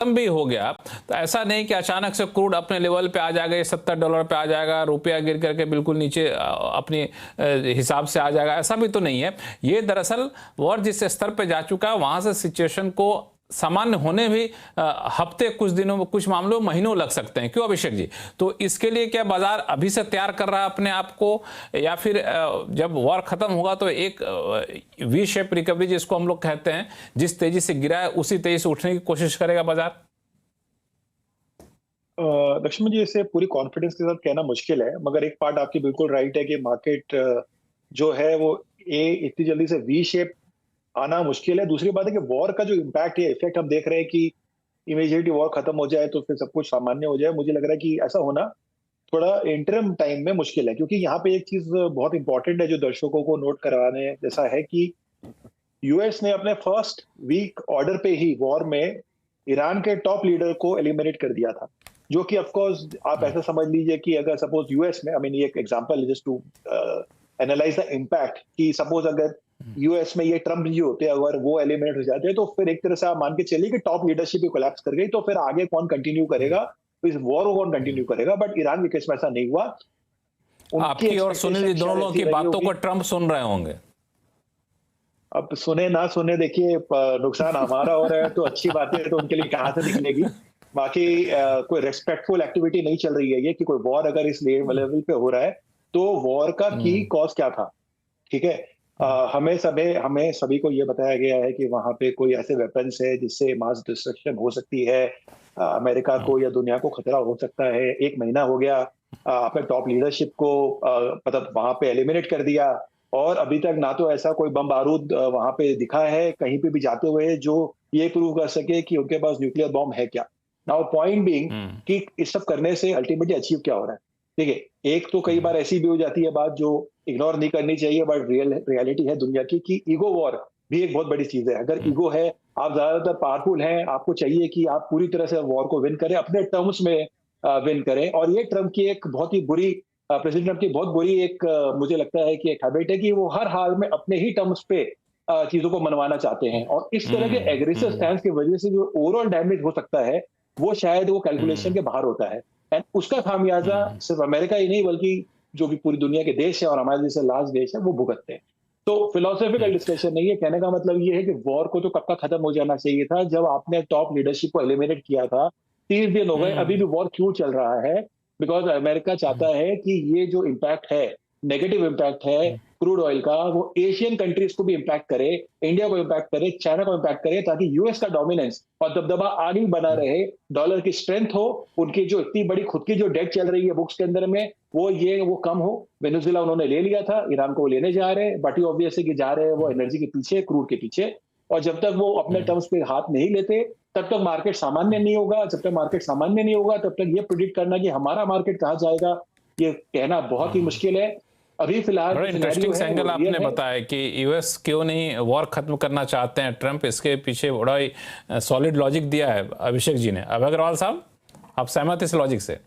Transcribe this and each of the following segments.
खत्म भी हो गया तो ऐसा नहीं कि अचानक से क्रूड अपने लेवल पे आ जाएगा, $70 पे आ जाएगा, रुपया गिर करके बिल्कुल नीचे अपने हिसाब से आ जाएगा, ऐसा भी तो नहीं है। ये दरअसल वॉर जिस स्तर पे जा चुका है वहां से सिचुएशन को सामान्य होने भी हफ्ते, कुछ दिनों में, कुछ मामलों में महीनों लग सकते हैं। क्यों अभिषेक जी? तो इसके लिए क्या बाजार अभी से तैयार कर रहा है अपने आप को, या फिर जब वॉर खत्म होगा तो एक वी शेप रिकवरी जिसको हम लोग कहते हैं, जिस तेजी से गिरा है उसी तेजी से उठने की कोशिश करेगा बाजार? लक्ष्मण जी, इसे पूरी कॉन्फिडेंस के साथ कहना मुश्किल है, मगर एक पार्ट आपकी बिल्कुल राइट है कि मार्केट जो है वो इतनी जल्दी से वी शेप आना मुश्किल है। दूसरी बात है कि वॉर का जो इम्पैक्ट है, इफेक्ट हम देख रहे हैं कि इमीडिएटली वॉर खत्म हो जाए तो फिर सब कुछ सामान्य हो जाए। मुझे लग रहा है कि ऐसा होना थोड़ा इंटरम टाइम में मुश्किल है, क्योंकि यहाँ पे एक चीज बहुत इंपॉर्टेंट है जो दर्शकों को नोट करवाने जैसा है कि यूएस ने अपने फर्स्ट वीक ऑर्डर पे ही वॉर में ईरान के टॉप लीडर को एलिमिनेट कर दिया था, जो कि ऑफ कोर्स आप ऐसा समझ लीजिए कि अगर सपोज यूएस में, आई मीन ये एक example just to analyse the impact, कि सपोज अगर यूएस में ये ट्रम्प जी होते, अगर वो एलिमिनेट हो जाते तो फिर एक तरह से आप मान के चलिए कि टॉप लीडरशिप ही कोलैप्स कर गई, तो फिर आगे कौन कंटिन्यू करेगा, तो इस वॉर को कौन कंटिन्यू करेगा। बट ईरान के केस में ऐसा नहीं हुआ। आपकी और सुनील जी दोनों लोगों की बातों को ट्रम्प सुन रहे होंगे। अब सुने ना सुने, देखिए नुकसान हमारा हो रहा है तो अच्छी बात है तो उनके लिए कहाँ से निकलेगी। बाकी कोई रेस्पेक्टफुल एक्टिविटी नहीं चल रही है ये, कि कोई वॉर अगर इस लेवल पे हो रहा है तो वॉर का की कॉज क्या था। ठीक है, हमें सभी को ये बताया गया है कि वहां पे कोई ऐसे वेपन्स है जिससे मास डिस्ट्रक्शन हो सकती है, अमेरिका को या दुनिया को खतरा हो सकता है। 1 महीना हो गया, आपने टॉप लीडरशिप को मतलब वहां पे एलिमिनेट कर दिया, और अभी तक ना तो ऐसा कोई बम बारूद वहां पे दिखा है कहीं पे भी जाते हुए जो ये प्रूव कर सके कि उनके पास न्यूक्लियर बॉम्ब है क्या। नाउ पॉइंट बीइंग कि इस सब करने से अल्टीमेटली अचीव क्या हो रहा है। ठीक है, एक तो कई बार ऐसी भी हो जाती है बात जो इग्नोर नहीं करनी चाहिए, बट रियलिटी है दुनिया की कि ईगो वॉर भी एक बहुत बड़ी चीज है। अगर ईगो है, आप ज्यादातर पावरफुल हैं, आपको चाहिए कि आप पूरी तरह से वॉर को विन करें, अपने टर्म्स में विन करें। और ये ट्रम्प की एक बहुत ही बुरी, प्रेसिडेंट ट्रम्प की बहुत बुरी एक मुझे लगता है कि एक हैबिट है कि वो हर हाल में अपने ही टर्म्स पे चीजों को मनवाना चाहते हैं, और इस तरह के एग्रेसिव स्टैंड की वजह से जो ओवरऑल डैमेज हो सकता है वो शायद वो कैलकुलेशन के बाहर होता है। एंड उसका खामियाजा सिर्फ अमेरिका ही नहीं बल्कि जो भी पूरी दुनिया के देश है और हमारे जैसे लार्ज देश है वो भुगतते हैं। तो फिलोसॉफिकल डिस्कशन नहीं है, कहने का मतलब ये है कि वॉर को तो कब का खत्म हो जाना चाहिए था, जब आपने टॉप लीडरशिप को एलिमिनेट किया था। 30 दिन हो गए, अभी भी वॉर क्यों चल रहा है? बिकॉज अमेरिका चाहता है कि ये जो इम्पैक्ट है, नेगेटिव इम्पैक्ट है क्रूड ऑयल का, वो एशियन कंट्रीज को भी इम्पैक्ट करे, इंडिया को इम्पैक्ट करे, चाइना को इम्पैक्ट करे, ताकि यूएस का डोमिनेंस और दबदबा आगे बना रहे, डॉलर की स्ट्रेंथ हो, उनकी जो इतनी बड़ी खुद की जो डेट चल रही है बुक्स के अंदर में वो कम हो। वेनेजुएला उन्होंने ले लिया था, ईरान को वो लेने जा रहे हैं, बट ये ऑब्वियस है कि जा रहे हैं वो एनर्जी के पीछे, क्रूड के पीछे। और जब तक वो अपने टर्म्स पे हाथ नहीं लेते तब तक मार्केट सामान्य नहीं होगा। जब तक मार्केट सामान्य नहीं होगा तब तक ये प्रिडिक्ट करना कि हमारा मार्केट कहाँ जाएगा ये कहना बहुत ही मुश्किल है। अभी फिलहाल बड़ा इंटरेस्टिंग एंगल आपने बताया कि यूएस क्यों नहीं वॉर खत्म करना चाहते हैं ट्रंप, इसके पीछे बड़ा ही सॉलिड लॉजिक दिया है अभिषेक जी ने। अभय अग्रवाल साहब, आप सहमत इस लॉजिक से?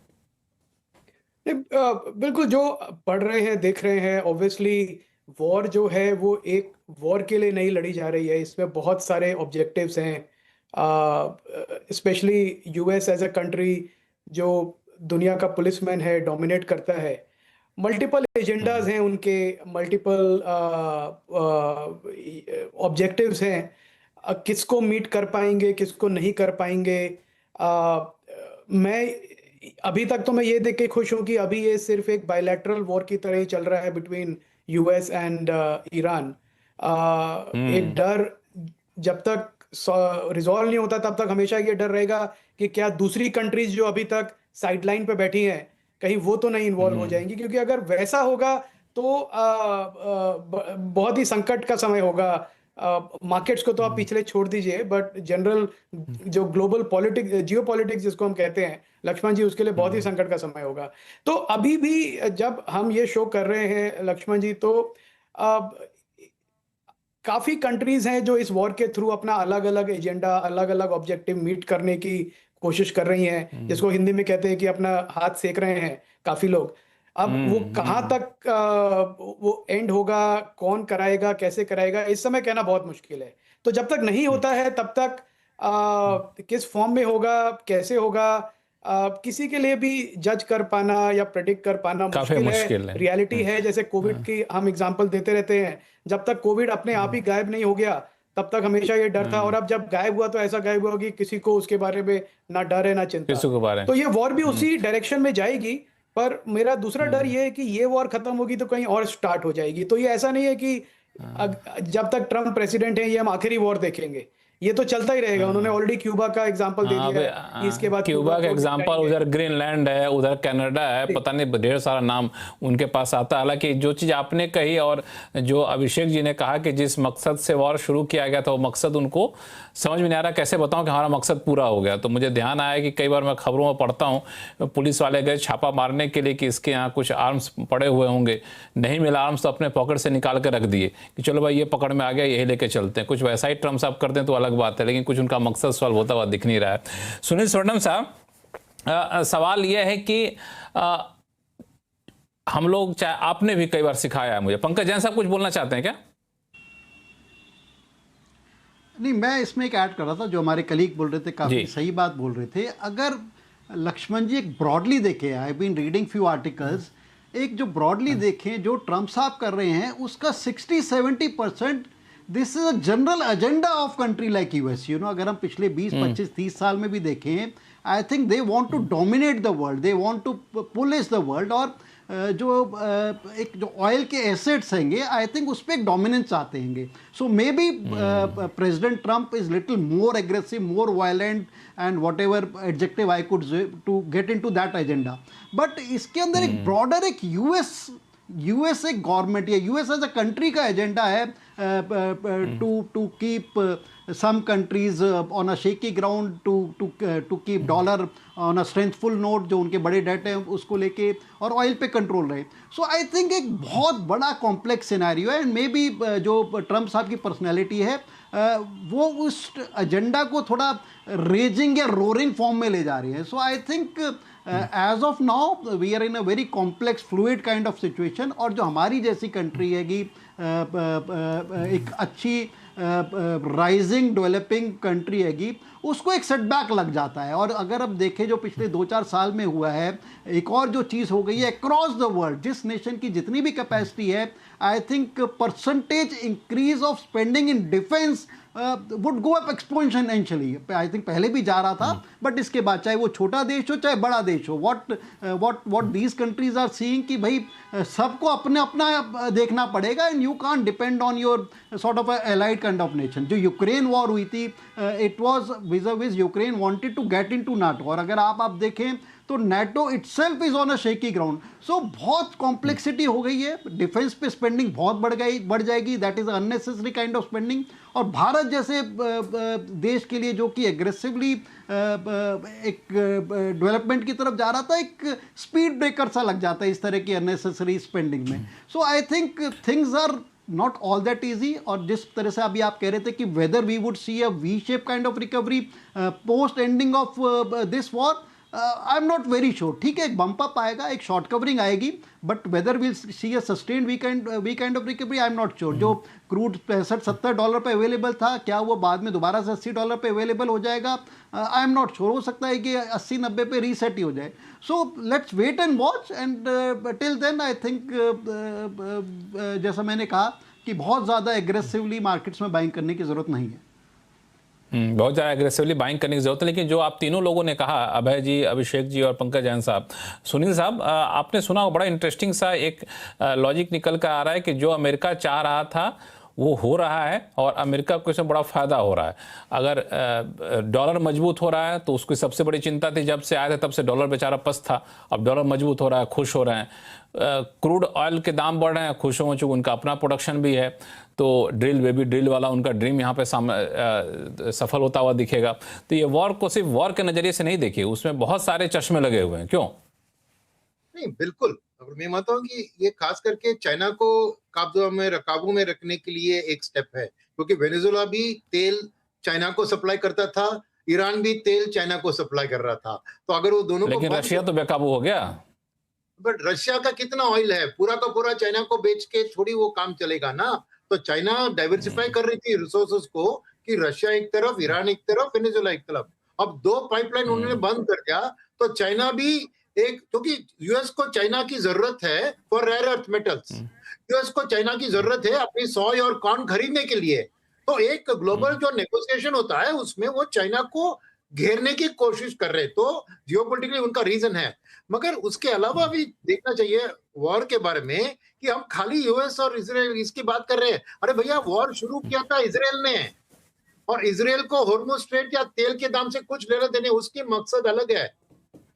बिल्कुल, जो पढ़ रहे हैं देख रहे हैं, ऑब्वियसली वॉर जो है वो एक वॉर के लिए नहीं लड़ी जा रही है, इसमें बहुत सारे ऑब्जेक्टिव्स हैं। Specially US as a country जो दुनिया का पुलिसमैन है, डोमिनेट करता है, मल्टीपल एजेंडाज हैं उनके, मल्टीपल ऑब्जेक्टिव्स हैं। किसको मीट कर पाएंगे, किसको नहीं कर पाएंगे। मैं अभी तक तो मैं ये देख के खुश हूं कि अभी ये सिर्फ एक बायलैटरल वॉर की तरह ही चल रहा है बिटवीन यूएस एंड ईरान। एक डर जब तक रिजॉल्व नहीं होता तब तक हमेशा ये डर रहेगा कि क्या दूसरी कंट्रीज जो अभी तक साइडलाइन पे बैठी हैं कहीं वो तो नहीं इन्वॉल्व हो जाएंगी, क्योंकि अगर वैसा होगा तो बहुत ही संकट का समय होगा। मार्केट्स को तो आप पिछले छोड़ दीजिए, बट जनरल जो ग्लोबल पॉलिटिक्स, जियो पॉलिटिक्स जिसको हम कहते हैं लक्ष्मण जी, उसके लिए बहुत ही संकट का समय होगा। तो अभी भी जब हम ये शो कर रहे हैं लक्ष्मण जी, तो काफी कंट्रीज हैं जो इस वॉर के थ्रू अपना अलग अलग एजेंडा, अलग अलग ऑब्जेक्टिव मीट करने की कोशिश कर रही हैं, जिसको हिंदी में कहते हैं कि अपना हाथ सेक रहे हैं काफी लोग। अब वो कहां तक वो एंड होगा, कौन कराएगा, कैसे कराएगा, इस समय कहना बहुत मुश्किल है। तो जब तक नहीं होता है तब तक किस फॉर्म में होगा, कैसे होगा, किसी के लिए भी जज कर पाना या प्रेडिक्ट कर पाना काफी मुश्किल मुश्किल है। रियलिटी है। जैसे कोविड की हम एग्जांपल देते रहते हैं, जब तक कोविड अपने आप ही गायब नहीं हो गया तब तक हमेशा ये डर था, और अब जब गायब हुआ तो ऐसा गायब हुआ कि किसी को उसके बारे में ना डर है ना चिंता। किसी को बारे तो ये वॉर भी उसी डायरेक्शन में जाएगी, पर मेरा दूसरा डर ये है कि ये वॉर खत्म होगी तो कहीं और स्टार्ट हो जाएगी। तो ये ऐसा नहीं है कि जब तक ट्रम्प प्रेसिडेंट है ये हम आखिरी वॉर देखेंगे, ये तो चलता ही रहेगा। उन्होंने ऑलरेडी क्यूबा का एग्जांपल दे दिया है कि इसके बाद क्यूबा का को एग्जांपल, गिराएंगे। उधर ग्रीनलैंड है, उधर कनाडा है, पता नहीं ढेर सारा नाम उनके पास आता है। हालांकि जो चीज़ आपने कही और जो अभिषेक जी ने कहा कि जिस मकसद से वॉर शुरू किया गया था वो मकसद उनको समझ में नहीं आ रहा, कैसे बताऊं कि हमारा मकसद पूरा हो गया। तो मुझे ध्यान आया कि कई बार मैं खबरों में पढ़ता हूं, पुलिस वाले गए छापा मारने के लिए कि इसके यहाँ कुछ आर्म्स पड़े हुए होंगे, नहीं मिला आर्म्स तो अपने पॉकेट से निकाल कर रख दिए कि चलो भाई ये पकड़ में आ गया, यही लेके चलते हैं। कुछ वैसा ही ट्रम्प साहब कर दें तो अलग बात है, लेकिन कुछ उनका मकसद सॉल्व होता हुआ दिख नहीं रहा है। सुनील स्वर्णम साहब, सवाल यह है कि हम लोग, चाहे आपने भी कई बार सिखाया है मुझे, पंकज जैन साहब कुछ बोलना चाहते हैं क्या? नहीं, मैं इसमें एक ऐड कर रहा था, जो हमारे कलीग बोल रहे थे काफ़ी जी। सही बात बोल रहे थे। अगर लक्ष्मण जी एक ब्रॉडली देखें, I been reading few articles, एक जो ब्रॉडली देखें जो ट्रम्प साहब कर रहे हैं उसका 60-70% this is a general agenda of country like US. You know, अगर हम पिछले 20-25-30 साल में भी देखें, I think they want to dominate the world, they want to police the world. और एक जो ऑयल के एसेट्स हैंगे, आई थिंक उस पर एक डोमिनेंस चाहते हैंगे। So may be president Trump is little more aggressive, more violent and whatever adjective I could to get into that agenda. But इसके अंदर एक ब्रॉडर एक यूएस एक गवर्नमेंट या यूएस एज अ कंट्री का agenda है to keep some countries on a shaky ground, to keep dollar on a strengthful note, जो उनके बड़े डेट हैं उसको लेके, और ऑयल पे कंट्रोल रहे। सो आई थिंक एक बहुत बड़ा कॉम्प्लेक्स सिनेरियो है, एंड मे बी जो ट्रम्प साहब की पर्सनैलिटी है वो उस एजेंडा को थोड़ा रेजिंग या रोरिंग फॉर्म में ले जा रही है। So I think as of now we are in a very complex fluid kind of situation, और जो हमारी जैसी कंट्री है कि एक अच्छी राइजिंग डेवलपिंग कंट्री हैगी, उसको एक सेटबैक लग जाता है। और अगर अब देखें जो पिछले 2-4 साल में हुआ है, एक और जो चीज़ हो गई है अक्रॉस द वर्ल्ड, जिस नेशन की जितनी भी कैपेसिटी है, I think percentage increase of spending in defence would go up exponentially. I think पहले भी जा रहा था, बट इसके बाद चाहे वो छोटा देश हो चाहे बड़ा देश हो, what these countries are seeing कि भाई सबको अपने अपना देखना पड़ेगा, and you can't depend on your sort of allied kind of nation. जो यूक्रेन वॉर हुई थी, it was with Ukraine wanted to get into NATO, और अगर आप देखें तो NATO itself is on a shaky ground. सो बहुत कॉम्प्लेक्सिटी हो गई है, डिफेंस पे स्पेंडिंग बहुत बढ़ जाएगी, that is unnecessary kind of spending. और भारत जैसे देश के लिए जो कि एग्रेसिवली एक डेवलपमेंट की तरफ जा रहा था, एक स्पीड ब्रेकर सा लग जाता है इस तरह की अननेसेसरी स्पेंडिंग में। So I think things are not all that easy. और जिस तरह से अभी आप कह रहे थे कि whether we would see a V shape kind of recovery post ending of this war, I am not very sure. ठीक है, एक बम्प अप आएगा, एक शॉर्ट कवरिंग आएगी, but whether will see a sustained V kind of recovery, I am not sure. जो crude $65-70 पे available था, क्या वो बाद में दोबारा से $80 पे अवेलेबल हो जाएगा? आई एम नॉट श्योर। हो सकता है कि 80-90 पे रीसेट ही हो जाए। So let's wait and watch, and till then I think जैसा मैंने कहा कि बहुत ज़्यादा एग्रेसिवली मार्केट्स में बाइंग करने की ज़रूरत नहीं है। बहुत ज़्यादा एग्रेसिवली बाइंग करने की जरूरत है। लेकिन जो आप तीनों लोगों ने कहा, अभय जी, अभिषेक जी और पंकज जैन साहब, सुनील साहब, आपने सुना हो, बड़ा इंटरेस्टिंग सा एक लॉजिक निकल कर आ रहा है कि जो अमेरिका चाह रहा था वो हो रहा है, और अमेरिका को इसमें बड़ा फ़ायदा हो रहा है। अगर डॉलर मजबूत हो रहा है तो उसकी सबसे बड़ी चिंता थी, जब से आए थे तब से डॉलर बेचारा पस्त था, अब डॉलर मजबूत हो रहा है, खुश हो रहे हैं। क्रूड ऑयल के दाम बढ़ रहे हैं, खुश हो चुके, उनका अपना प्रोडक्शन भी है, तो ड्रिल बेबी ड्रिल वाला उनका ड्रीम यहाँ पे सफल होता हुआ दिखेगा। तो ये वॉर को सिर्फ वॉर के नज़रिए से नहीं देखिए, उसमें बहुत सारे चश्मे लगे हुए हैं। क्यों? नहीं, बिल्कुल। मैं मानता हूँ कि ये खास करके चाइना को काबू में रखने के लिए एक स्टेप है, क्योंकि वेनेजुएला भी तेल चाइना को सप्लाई करता था, ईरान भी तेल चाइना को सप्लाई कर रहा था। तो अगर वो दोनों को, लेकिन रशिया तो बेकाबू हो गया। बट रशिया का कितना ऑयल है? पूरा का पूरा चाइना को बेच के थोड़ी वो काम चलेगा ना। तो चाइना डाइवर्सिफाई कर रही थी रिसोर्सेज को, कि रशिया एक तरफ, ईरान एक तरफ, वेनेजुएला एक तरफ। अब 2 पाइपलाइन उन्होंने बंद कर दिया तो चाइना भी एक, क्योंकि यूएस को चाइना की जरूरत है for rare earth metals, US को चाइना की जरूरत है अपनी सोय और कॉर्न खरीदने के लिए। तो एक ग्लोबल जो नेगोशिएशन होता है उसमें वो चाइना को घेरने की कोशिश कर रहे, तो जियोपॉलिटिकली उनका रीजन है। मगर उसके अलावा भी देखना चाहिए वॉर के बारे में कि हम खाली यूएस और इजराइल इसकी बात कर रहे हैं। अरे भैया, वॉर शुरू किया था इजराइल ने, और इजराइल को हॉर्मुज स्ट्रेट या तेल के दाम से कुछ लेना देने, उसकी मकसद अलग है।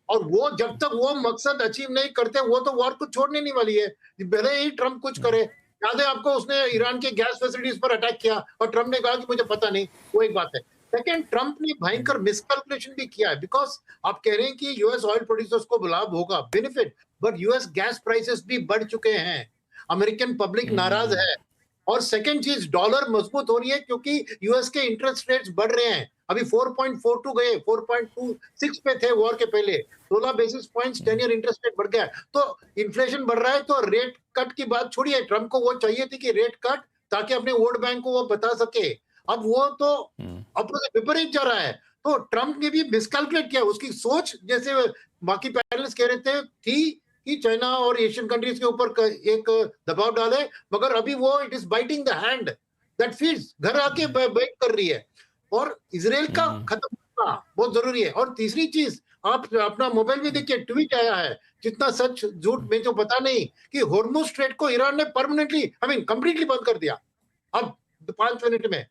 और वो जब तक वो मकसद अचीव नहीं करते वो तो वॉर को छोड़ने नहीं वाली है, भले ही ट्रम्प कुछ करे। याद है आपको, उसने ईरान के गैस फैसिलिटीज पर अटैक किया और ट्रम्प ने कहा कि मुझे पता नहीं, वो एक बात है। सेकेंड, ट्रम्प ने भयंकर मिसकैलकुलेशन भी किया है, बिकॉज आप कह रहे हैं कि यूएस ऑयल प्रोड्यूसर्स को लाभ होगा, benefit, but US gas prices भी बढ़ चुके हैं, अमेरिकन पब्लिक नाराज है। और सेकंड चीज, डॉलर मजबूत हो रही है क्योंकि यूएस के इंटरेस्ट रेट्स बढ़ रहे हैं। अभी 4.42 गए, 4.26 पे थे वॉर के पहले, 16 basis points 10 year interest rate बढ़ गया है। तो इन्फ्लेशन बढ़ रहा है, तो रेट कट की बात छोड़िए, ट्रम्प को वो चाहिए थी कि रेट कट, ताकि अपने वोट बैंक को वो बता सके। अब वो तो अपोजिट, विपरीत जा रहा है। तो ट्रम्प ने भी मिसकैलकुलेट किया, उसकी सोच जैसे बाकी पैनलिस्ट कह रहे थे थी कि चाइना और एशियन कंट्रीज के ऊपर एक दबाव डाले, मगर अभी वो it is biting the hand that feeds, घर आके बाइट कर रही है। और इजराइल का खत्म करना बहुत जरूरी है। और तीसरी चीज, आप अपना मोबाइल में देखिए, ट्वीट आया है, जितना सच झूठ में तो पता नहीं, कि हॉर्मुज स्ट्रेट को ईरान ने परमानेंटली, कंप्लीटली बंद कर दिया अब 5 मिनट में।